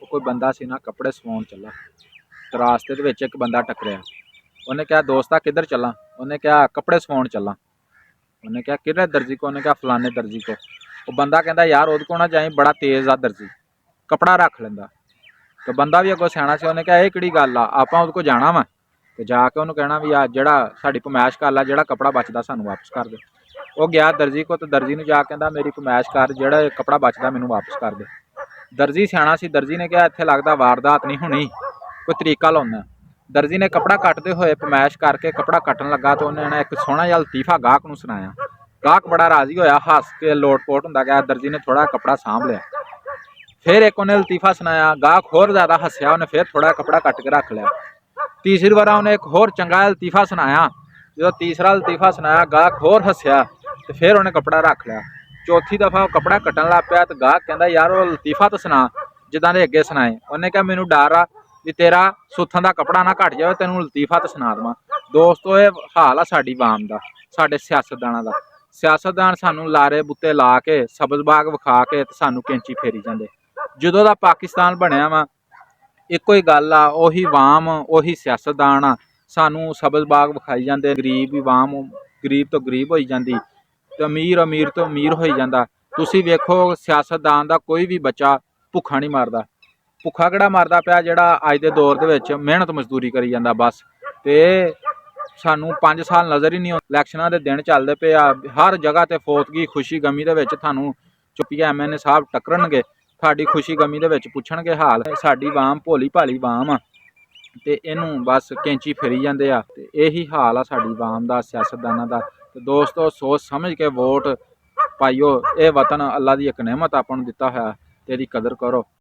कोई बंदा सी ना कपड़े सवाउण चला तो रास्ते दे विच एक बंदा टकरिया। उन्हें कहा दोस्ता किधर चला? उन्हें कहा कपड़े सवाउण चला। उन्हें कहा किहड़े दर्जी को? उन्हें कहा फलाने दर्जी को। वो बंदा कहता यार उहदे कोल ना जाई, बड़ा तेज़ आ दर्जी, कपड़ा रख लैंदा। तो बंदा भी अगों सियाणा सी, उन्हें कहा ये किहड़ी गल आ, आपां उहदे कोल जाना वा ते जाके उहनूं कहना भी आ जिहड़ा साडी फरमैश कर ला, जिहड़ा कपड़ा बचदा सानूं वापस कर दे। वो गया दर्जी को, तो दर्जी नूं जा के कहंदा मेरी फरमैश कर, जिहड़ा कपड़ा बचदा मैनूं वापस कर दे। दर्जी सियाणा सी, दर्जी ने कहा इत्थे लगदा वारदात नहीं होनी, कोई तरीका लाउंदा। दर्जी ने कपड़ा कटदे होए फरमैश करके कपड़ा कट्टन लगा तो उन्हें एक सोहना जिहा लतीफा गाहक नूं सुनाया। गाहक बड़ा राजी होया, हस के लोट-पोट हुंदा गया। दर्जी ने थोड़ा कपड़ा सांभ लिया। फिर एक उन्हें लतीफा सुनाया, गाहक होर ज़्यादा हस्या, उन्हें फिर थोड़ा कपड़ा कट के रख लिया। तीसरी बार उन्हें एक होर चंगा लतीफा सुनाया। जो तीसरा लतीफा सुनाया गाहक होर हस्या, तो फिर उन्हें कपड़ा रख लिया। चौथी दफ़ा वो कपड़ा कट्टन लग पिया तो गाहक कहंदा यार वो लतीफा तो सुना जिद्दां दे अगे सुनाए। उन्हें कहा मैनूं डर आ भी तेरा सुत्थन दा कपड़ा ना घट जाए, तैनूं लतीफा तो सुना देवां। दोस्तों ये हाल आ साडी आवाम दा, साडे सियासतदानां दा। सियासतदान सानूं लारे बुत्ते ला के सब्ज़ बाग विखा के ते सानूं कैंची फेरी जांदे। जदों दा पाकिस्तान बनिया वा इक्को ही गल आ, उही वाम उही सियासतदान आ, सानूं सब्ज़ बाग विखाई जांदे। गरीब वाम गरीब तो गरीब होई जांदी ते अमीर अमीर तो अमीर होई जांदा। तुसीं वेखो सियासतदान दा कोई भी बच्चा भुक्खा नहीं मरदा। भुक्खा किहड़ा मरदा पिया जिहड़ा अज दे दौर दे विच मेहनत मजदूरी करी जांदा बस। ते सानूं 5 साल नज़र ही नहीं आउंदे। इलैक्शनां दे दिन चलदे पे आ, हर जगह ते फौतगी खुशी गमी दे विच थानूं चुप्पिया MNA साहब टकरनगे, साडी खुशी गमी दे विच पुछणगे हाल। साडी वाम भोली भाली वाम आ ते इहनूं बस कैंची फेरी जांदे आ। ते यही हाल आ साडी वाम दा, सियासतदानां दा। ते दोस्तों सोच समझ के वोट पाइयो। ये वतन अल्लाह दी एक नेमत आपां नूं दित्ता होया ते इहदी कदर करो।